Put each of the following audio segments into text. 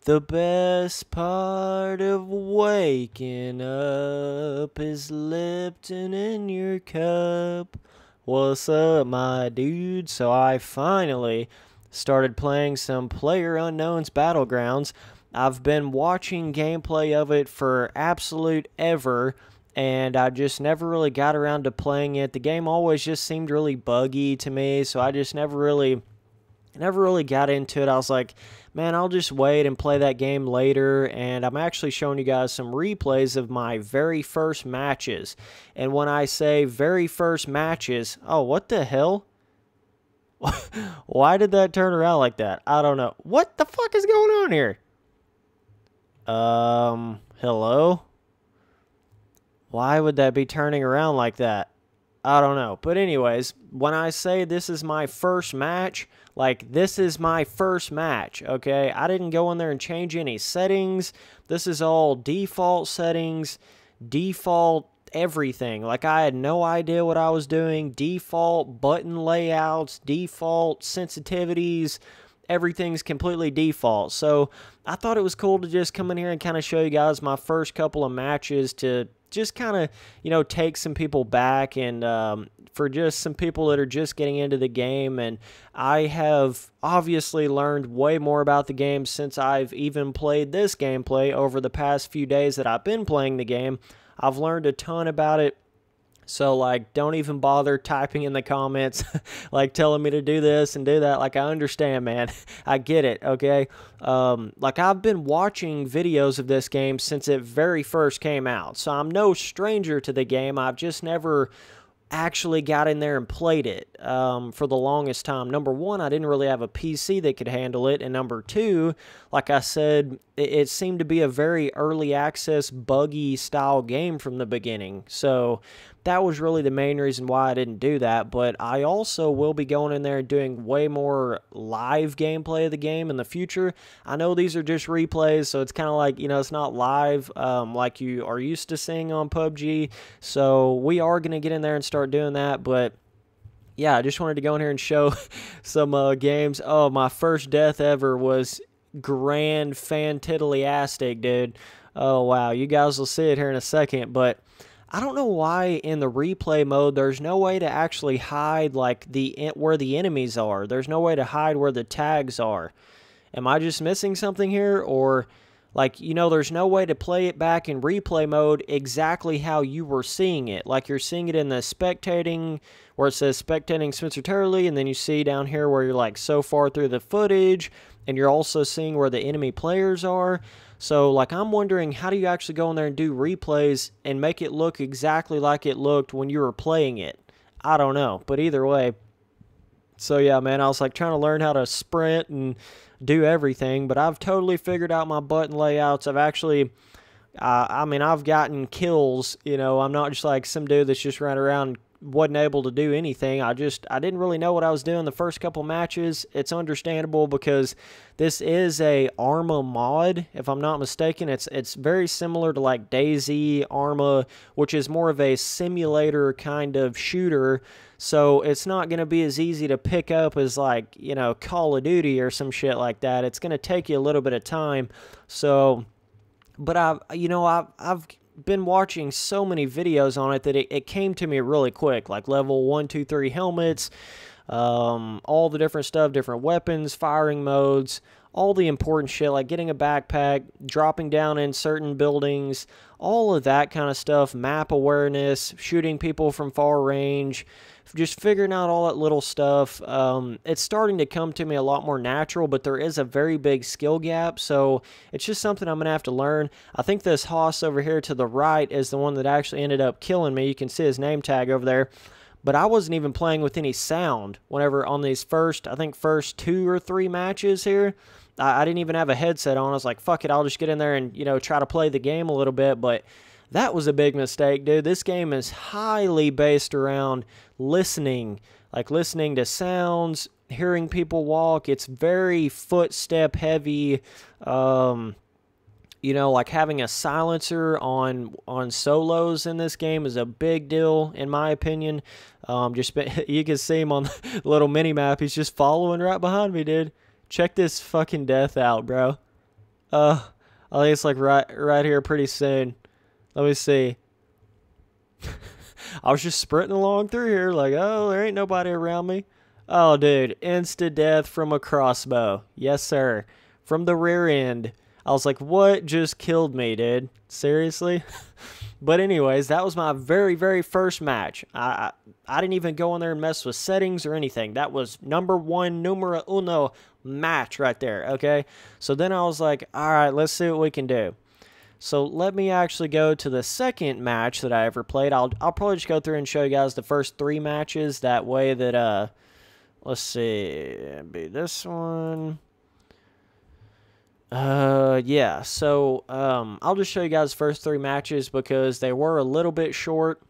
The best part of waking up is Lipton in your cup. What's up, my dude? So I finally started playing some PlayerUnknown's Battlegrounds. I've been watching gameplay of it for absolute ever, and I just never really got around to playing it. The game always just seemed really buggy to me, so I just never really got into it. I was like, man, I'll just wait and play that game later. And I'm actually showing you guys some replays of my very first matches. And when I say very first matches, oh, what the hell? Why did that turn around like that? I don't know. What the fuck is going on here? Hello? Why would that be turning around like that? I don't know. But anyways, when I say this is my first match, like, this is my first match, okay? I didn't go in there and change any settings. This is all default settings, default everything. Like, I had no idea what I was doing. Default button layouts, default sensitivities, everything's completely default. So I thought it was cool to just come in here and kind of show you guys my first couple of matches to just kind of, you know, take some people back, and for just some people that are just getting into the game. And I have obviously learned way more about the game since I've even played this gameplay over the past few days that I've been playing the game. I've learned a ton about it. So, like, don't even bother typing in the comments, like, telling me to do this and do that. Like, I understand, man. I get it, okay? Like, I've been watching videos of this game since it very first came out. So, I'm no stranger to the game. I've just never actually got in there and played it for the longest time. Number one, I didn't really have a PC that could handle it. And number two, like I said, it seemed to be a very early access, buggy style game from the beginning. So that was really the main reason why I didn't do that. But I also will be going in there and doing way more live gameplay of the game in the future. I know these are just replays, so it's kind of like, you know, it's not live like you are used to seeing on PUBG. So we are going to get in there and start doing that. But yeah, I just wanted to go in here and show some games. Oh, my first death ever was grand fantiddly-astic, dude. Oh, wow. You guys will see it here in a second, but I don't know why in the replay mode there's no way to actually hide, like, where the enemies are. There's no way to hide where the tags are. Am I just missing something here? Or, like, you know, there's no way to play it back in replay mode exactly how you were seeing it. Like, you're seeing it in the spectating, where it says spectating Spencer Turley, and then you see down here where you're, like, so far through the footage, and you're also seeing where the enemy players are. So, like, I'm wondering, how do you actually go in there and do replays and make it look exactly like it looked when you were playing it? I don't know, but either way. So, yeah, man, I was, like, trying to learn how to sprint and do everything, but I've totally figured out my button layouts. I've actually, I mean, I've gotten kills, you know. I'm not just like some dude that's just running around, wasn't able to do anything. I didn't really know what I was doing the first couple matches. It's understandable because this is a Arma mod, if I'm not mistaken. It's very similar to like DayZ, Arma, which is more of a simulator kind of shooter. So it's not going to be as easy to pick up as, like, you know, Call of Duty or some shit like that. It's going to take you a little bit of time. So, but I've been watching so many videos on it that it came to me really quick, like level 1, 2, 3 helmets, all the different stuff, different weapons, firing modes, all the important shit, like getting a backpack, dropping down in certain buildings, all of that kind of stuff, map awareness, shooting people from far range, just figuring out all that little stuff. It's starting to come to me a lot more natural, but there is a very big skill gap, so it's just something I'm going to have to learn. I think this hoss over here to the right is the one that actually ended up killing me. You can see his name tag over there. But I wasn't even playing with any sound whenever on these first 2 or 3 matches here. I didn't even have a headset on. I was like, fuck it, I'll just get in there and, you know, try to play the game a little bit. But that was a big mistake, dude. This game is highly based around listening, like listening to sounds, hearing people walk. It's very footstep heavy. You know, like having a silencer on solos in this game is a big deal, in my opinion. You can see him on the little mini map. He's just following right behind me, dude. Check this fucking death out, bro. I think it's like right here pretty soon. Let me see. I was just sprinting along through here like, oh, there ain't nobody around me. Oh, dude, insta death from a crossbow. Yes, sir. From the rear end. I was like, what just killed me, dude? Seriously? But anyways, that was my very, very first match. I didn't even go in there and mess with settings or anything. That was numero uno match right there, okay? So then I was like, all right, let's see what we can do. So let me actually go to the second match that I ever played. I'll probably just go through and show you guys the first 3 matches. That way that, let's see, it'd be this one. Yeah, so, I'll just show you guys the first 3 matches because they were a little bit short.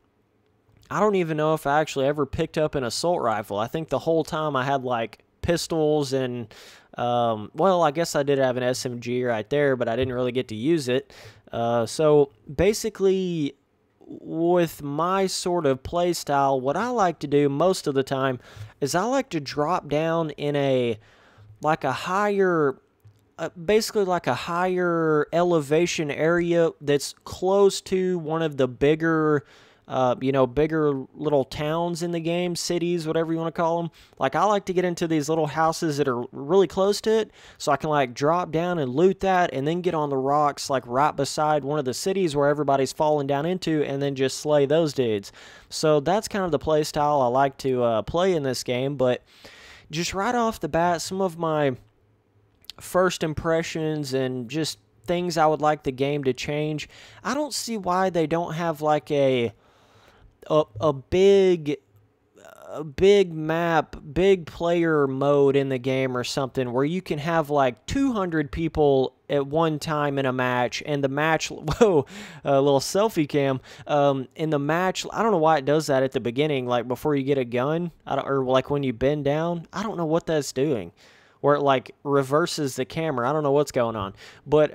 I don't even know if I actually ever picked up an assault rifle. I think the whole time I had, like, pistols and, well, I guess I did have an SMG right there, but I didn't really get to use it. So, basically, with my sort of play style, what I like to do most of the time is I like to drop down in a, like a higher... basically like a higher elevation area that's close to one of the bigger, bigger little towns in the game, cities, whatever you want to call them. Like, I like to get into these little houses that are really close to it, so I can, like, drop down and loot that, and then get on the rocks, like, right beside one of the cities where everybody's falling down into, and then just slay those dudes. So that's kind of the play style I like to play in this game, but just right off the bat, some of my first impressions and just things I would like the game to change. I don't see why they don't have like a big map, big player mode in the game or something where you can have like 200 people at one time in a match, and the match, whoa, a little selfie cam, in the match, I don't know why it does that at the beginning, like before you get a gun, or like when you bend down, I don't know what that's doing. Where it, like, reverses the camera. I don't know what's going on. But,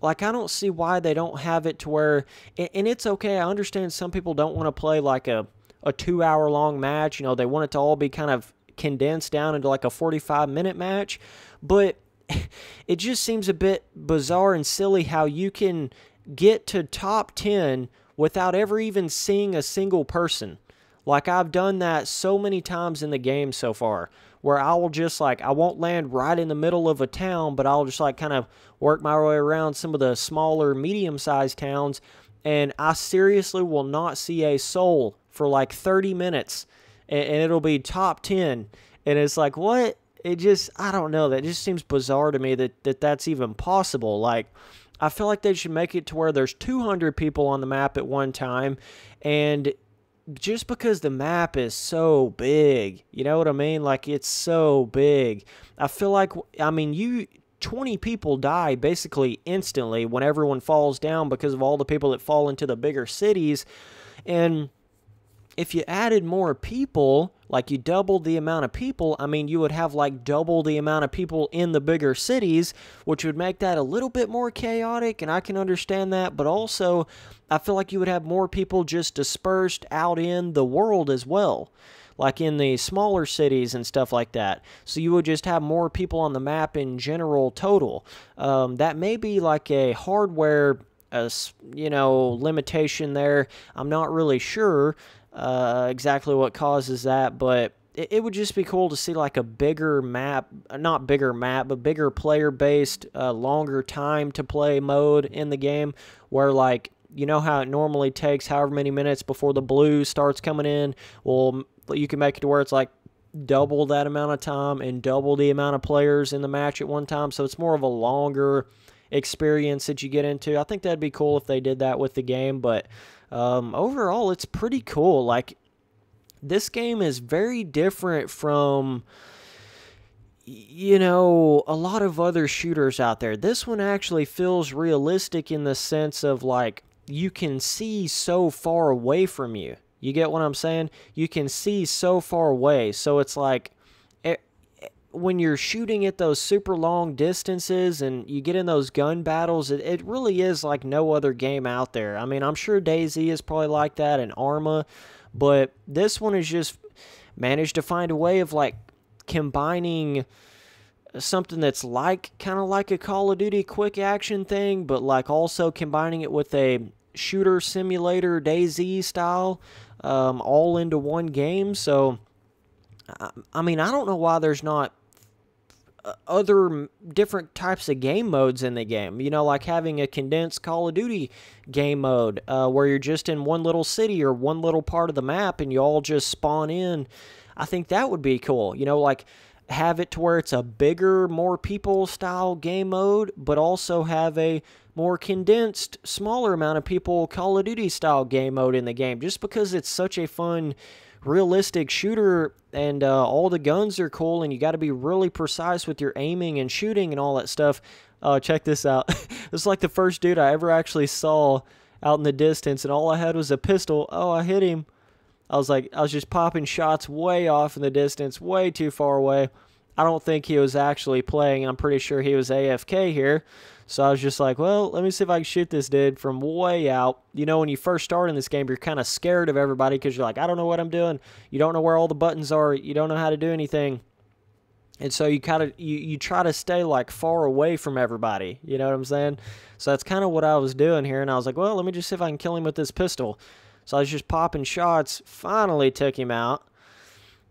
like, I don't see why they don't have it to where... And it's okay. I understand some people don't want to play, like, a 2-hour-long match. You know, they want it to all be kind of condensed down into, like, a 45-minute match. But it just seems a bit bizarre and silly how you can get to top 10 without ever even seeing a single person. Like, I've done that so many times in the game so far, where I will just, like, I won't land right in the middle of a town, but I'll just, like, kind of work my way around some of the smaller, medium-sized towns, and I seriously will not see a soul for, like, 30 minutes, and it'll be top 10, and it's like, what? It just, I don't know, that just seems bizarre to me that that's even possible. Like, I feel like they should make it to where there's 200 people on the map at one time, and just because the map is so big, you know what I mean? Like, it's so big. I feel like, I mean, 20 people die basically instantly when everyone falls down because of all the people that fall into the bigger cities. And if you added more people, like you doubled the amount of people, I mean, you would have like double the amount of people in the bigger cities, which would make that a little bit more chaotic, and I can understand that, but also I feel like you would have more people just dispersed out in the world as well, like in the smaller cities and stuff like that. So you would just have more people on the map in general total. That may be like a hardware, limitation there. I'm not really sure exactly what causes that, but it would just be cool to see like a bigger map, not bigger map, but bigger player-based, longer time to play mode in the game, where like, you know how it normally takes however many minutes before the blue starts coming in? Well, you can make it to where it's like double that amount of time and double the amount of players in the match at one time, so it's more of a longer experience that you get into. I think that'd be cool if they did that with the game, but overall, it's pretty cool. Like, this game is very different from, a lot of other shooters out there. This one actually feels realistic in the sense of, like, you can see so far away from you. You get what I'm saying? You can see so far away. So it's like, when you're shooting at those super long distances and you get in those gun battles, it really is like no other game out there. I mean, I'm sure DayZ is probably like that, and Arma, but this one has just managed to find a way of like combining something that's like kind of like a Call of Duty quick action thing, but like also combining it with a shooter simulator DayZ style, all into one game. So I mean, I don't know why there's not other different types of game modes in the game. You know, like having a condensed Call of Duty game mode where you're just in one little city or one little part of the map and you all just spawn in. I think that would be cool. You know, like have it to where it's a bigger, more people style game mode, but also have a more condensed, smaller amount of people Call of Duty style game mode in the game, just because it's such a fun, realistic shooter, and all the guns are cool, and you got to be really precise with your aiming and shooting and all that stuff. Check this out. This is like the first dude I ever actually saw out in the distance, and all I had was a pistol. Oh, I hit him. I was just popping shots way off in the distance, way too far away. I don't think he was actually playing. I'm pretty sure he was AFK here. So I was just like, well, let me see if I can shoot this dude from way out. You know, when you first start in this game, you're kind of scared of everybody because you're like, I don't know what I'm doing. You don't know where all the buttons are. You don't know how to do anything. And so you kind of you try to stay like far away from everybody. You know what I'm saying? So that's kind of what I was doing here. And I was like, well, let me just see if I can kill him with this pistol. So I was just popping shots. Finally took him out.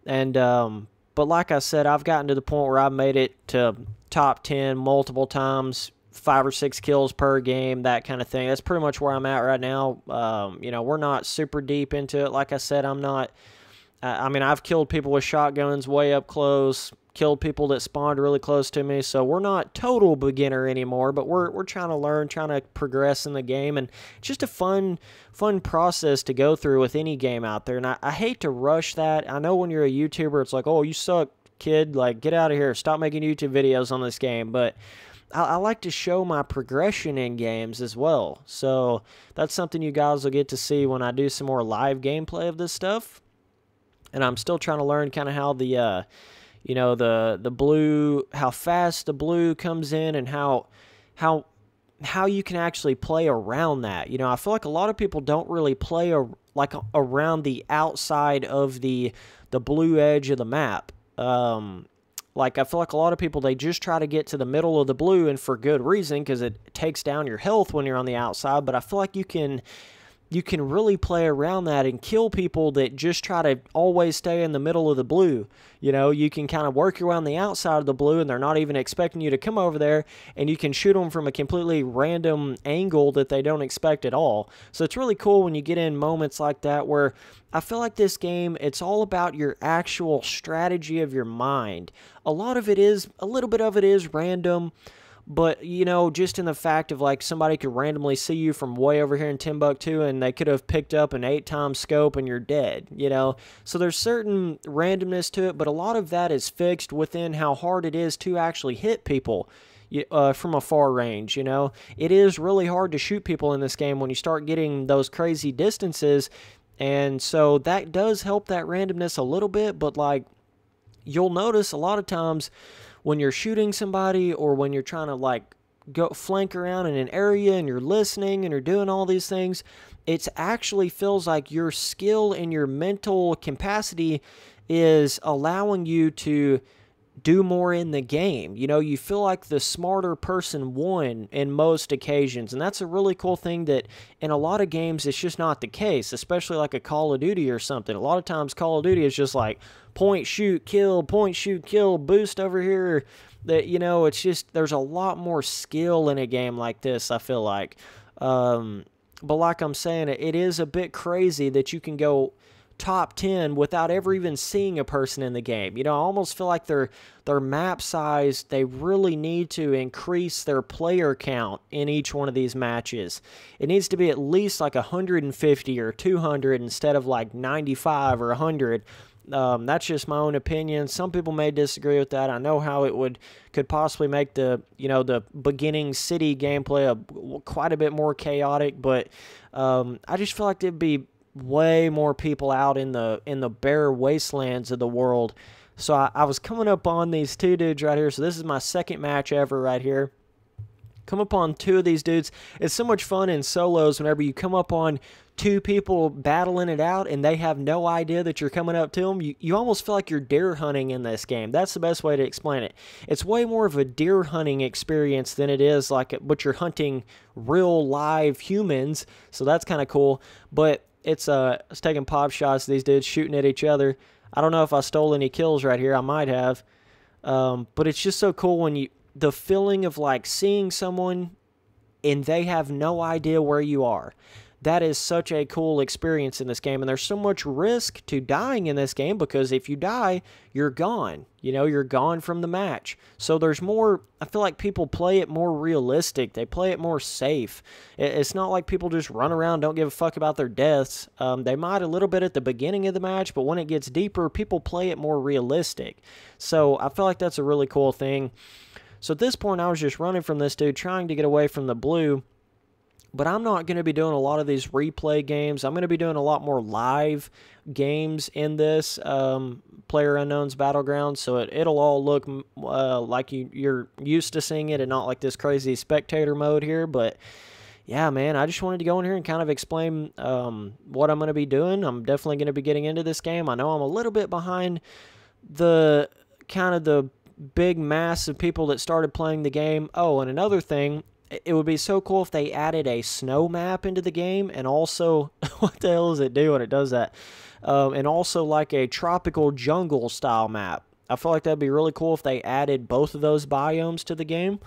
And but like I said, I've gotten to the point where I've made it to top 10 multiple times, 5 or 6 kills per game, that kind of thing. That's pretty much where I'm at right now. You know, we're not super deep into it. Like I said, I'm not. I mean, I've killed people with shotguns way up close, killed people that spawned really close to me. So we're not total beginner anymore, but we're trying to learn, trying to progress in the game, and it's just a fun process to go through with any game out there. And I hate to rush that. I know when you're a YouTuber, it's like, oh, you suck, kid. Like, get out of here. Stop making YouTube videos on this game. But I like to show my progression in games as well. So that's something you guys will get to see when I do some more live gameplay of this stuff. And I'm still trying to learn kind of how the you know, the blue, how fast the blue comes in, and how you can actually play around that. You know, I feel like a lot of people don't really play around the outside of the blue edge of the map. Like, I feel like a lot of people, they just try to get to the middle of the blue, and for good reason, because it takes down your health when you're on the outside. But I feel like you can really play around that and kill people that just try to always stay in the middle of the blue. You know, you can kind of work around the outside of the blue, and they're not even expecting you to come over there, and you can shoot them from a completely random angle that they don't expect at all. So it's really cool when you get in moments like that, where I feel like this game, it's all about your actual strategy of your mind. A little bit of it is random. But, you know, just in the fact of, like, somebody could randomly see you from way over here in Timbuktu, and they could have picked up an 8-time scope and you're dead, you know? So there's certain randomness to it, but a lot of that is fixed within how hard it is to actually hit people from a far range, you know? It is really hard to shoot people in this game when you start getting those crazy distances, and so that does help that randomness a little bit, but, like, you'll notice a lot of times when you're shooting somebody, or when you're trying to like go flank around in an area and you're listening and you're doing all these things, it actually feels like your skill and your mental capacity is allowing you to do more in the game. You know, you feel like the smarter person won in most occasions, and that's a really cool thing that in a lot of games it's just not the case, especially like a Call of Duty or something. A lot of times Call of Duty is just like point, shoot, kill, boost over here. That, you know, it's just, there's a lot more skill in a game like this, I feel like. But like I'm saying, it is a bit crazy that you can go top 10 without ever even seeing a person in the game. You know, I almost feel like their map size, they really need to increase their player count in each one of these matches. It needs to be at least like 150 or 200 instead of like 95 or 100. That's just my own opinion. Some people may disagree with that. I know how it could possibly make the beginning city gameplay quite a bit more chaotic, but I just feel like there'd be way more people out in the bare wastelands of the world. So I was coming up on these two dudes right here. So this is my second match ever right here. come up on two of these dudes. It's so much fun in solos whenever you come up on two people battling it out and they have no idea that you're coming up to them. You almost feel like you're deer hunting in this game. That's the best way to explain it. It's way more of a deer hunting experience than it is like, but you're hunting real live humans, so that's kind of cool. But it's taking pop shots, these dudes shooting at each other. I don't know if I stole any kills right here. I might have. But it's just so cool when the feeling of like seeing someone and they have no idea where you are. That is such a cool experience in this game, and there's so much risk to dying in this game because if you die, you're gone. You know, you're gone from the match. So there's more, I feel like people play it more realistic. They play it more safe. It's not like people just run around, don't give a fuck about their deaths. They might a little bit at the beginning of the match, but when it gets deeper, people play it more realistic. So I feel like that's a really cool thing. So at this point, I was just running from this dude, trying to get away from the blue. But I'm not going to be doing a lot of these replay games. I'm going to be doing a lot more live games in this PlayerUnknown's Battlegrounds. So it'll all look like you're used to seeing it and not like this crazy spectator mode here. But yeah, man, I just wanted to go in here and kind of explain what I'm going to be doing. I'm definitely going to be getting into this game. I know I'm a little bit behind the kind of the big mass of people that started playing the game. Oh, and another thing, it would be so cool if they added a snow map into the game, and also, what the hell does it do when it does that? And also like a tropical jungle style map. I feel like that'd be really cool if they added both of those biomes to the game.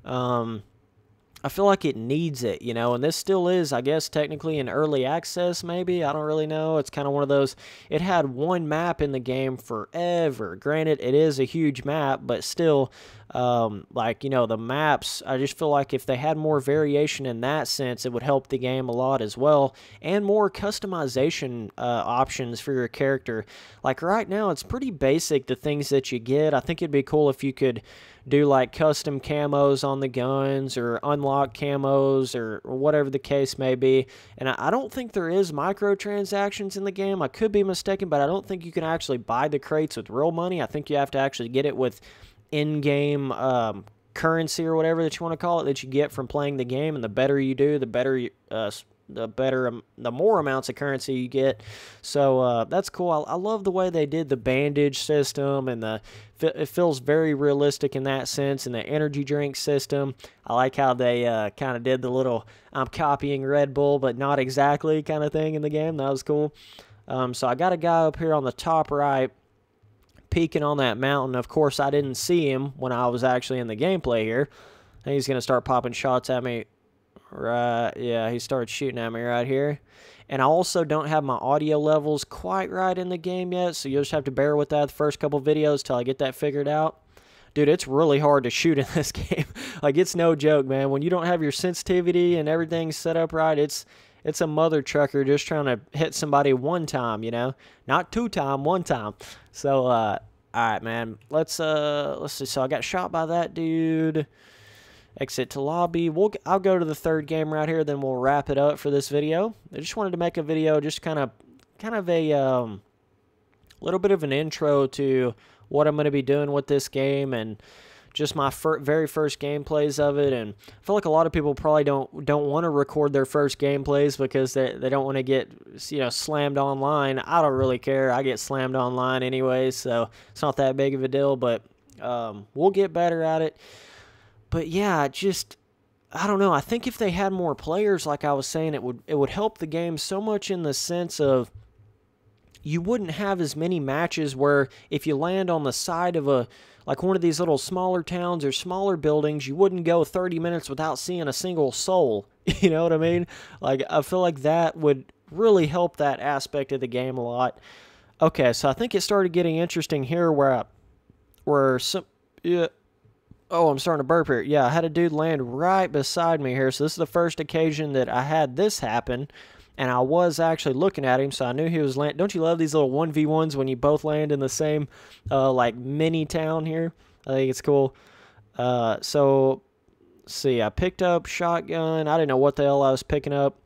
I feel like it needs it, you know, and this still is, I guess, technically in early access, maybe. I don't really know. It's kind of one of those, it had one map in the game forever. Granted, it is a huge map, but still, like, you know, the maps, I just feel like if they had more variation in that sense, it would help the game a lot as well, and more customization options for your character. Like, right now, it's pretty basic, the things that you get. I think it'd be cool if you could do like custom camos on the guns or unlock camos or whatever the case may be. And I don't think there is microtransactions in the game. I could be mistaken, but I don't think you can actually buy the crates with real money. I think you have to actually get it with in-game currency or whatever that you want to call it that you get from playing the game. And the better you do, the better the more amounts of currency you get. So that's cool. I love the way they did the bandage system, and it feels very realistic in that sense, and the energy drink system. I like how they kind of did the little I'm copying Red Bull but not exactly kind of thing in the game. That was cool. So I got a guy up here on the top right peeking on that mountain. Of course, I didn't see him when I was actually in the gameplay here. And he's going to start popping shots at me. Right, yeah, he started shooting at me right here. And I also don't have my audio levels quite right in the game yet, so you'll just have to bear with that the first couple videos till I get that figured out. Dude, it's really hard to shoot in this game. Like, it's no joke, man. When you don't have your sensitivity and everything set up right, it's a mother trucker just trying to hit somebody one time, you know? Not two time, one time. So, all right, man. Let's see. So I got shot by that dude. Exit to lobby. I'll go to the third game right here, then we'll wrap it up for this video. I just wanted to make a video, just kind of a little bit of an intro to what I'm going to be doing with this game and just my very first gameplays of it. And I feel like a lot of people probably don't want to record their first gameplays because they don't want to get, you know, slammed online. I don't really care. I get slammed online anyway, so it's not that big of a deal. But we'll get better at it. But yeah, I don't know. I think if they had more players, like I was saying, it would help the game so much in the sense of you wouldn't have as many matches where if you land on the side of like one of these little smaller towns or smaller buildings, you wouldn't go 30 minutes without seeing a single soul. You know what I mean? Like, I feel like that would really help that aspect of the game a lot. Okay, so I think it started getting interesting here oh, I'm starting to burp here. Yeah, I had a dude land right beside me here. So this is the first occasion that I had this happen. And I was actually looking at him, so I knew he was landing. Don't you love these little 1v1s when you both land in the same, like, mini town here? I think it's cool. So, let's see. I picked up shotgun. I didn't know what the hell I was picking up.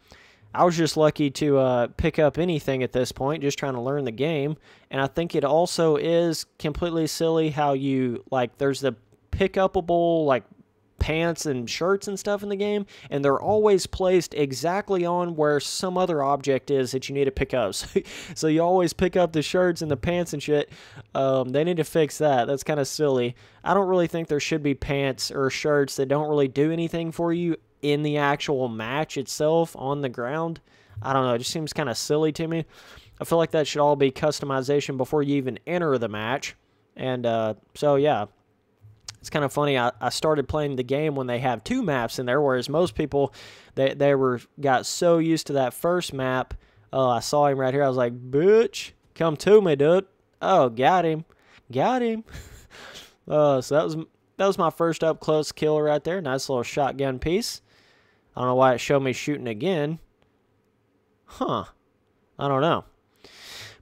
I was just lucky to pick up anything at this point, just trying to learn the game. And I think it also is completely silly how you, like, there's the pick-upable, like, pants and shirts and stuff in the game, and they're always placed exactly on where some other object is that you need to pick up. So you always pick up the shirts and the pants and shit. They need to fix that. That's kind of silly. I don't really think there should be pants or shirts that don't really do anything for you in the actual match itself on the ground. I don't know. It just seems kind of silly to me. I feel like that should all be customization before you even enter the match. And so, yeah. It's kind of funny. I started playing the game when they have 2 maps in there, whereas most people, they got so used to that first map. I saw him right here. I was like, bitch, come to me, dude. Oh, got him. Got him. So that was my first up close kill right there. Nice little shotgun piece. I don't know why it showed me shooting again. Huh. I don't know.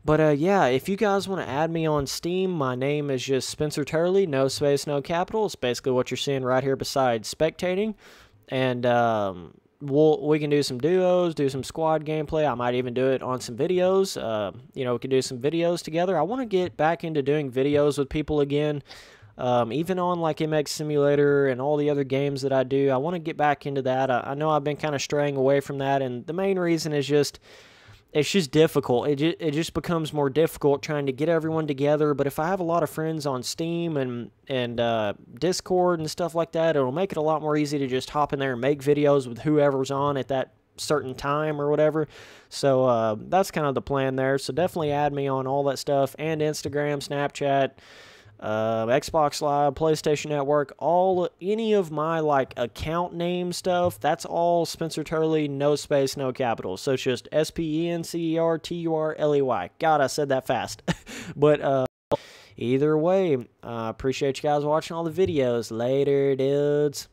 But, yeah, if you guys want to add me on Steam, my name is just Spencer Turley, no space, no capital. It's basically what you're seeing right here beside spectating. And we can do some duos, do some squad gameplay. I might even do it on some videos. You know, we can do some videos together. I want to get back into doing videos with people again. Even on like MX Simulator and all the other games that I do. I want to get back into that. I know I've been kind of straying away from that, and the main reason is just... it's just difficult. It just becomes more difficult trying to get everyone together. But if I have a lot of friends on Steam and Discord and stuff like that, it'll make it a lot more easy to just hop in there and make videos with whoever's on at that certain time or whatever. So that's kind of the plan there. So definitely add me on all that stuff, and Instagram, Snapchat, Xbox Live, PlayStation Network, any of my like account name stuff, that's all Spencer Turley, no space, no capital. So it's just SpencerTurley. God, I said that fast. But either way, appreciate you guys watching all the videos. Later, dudes.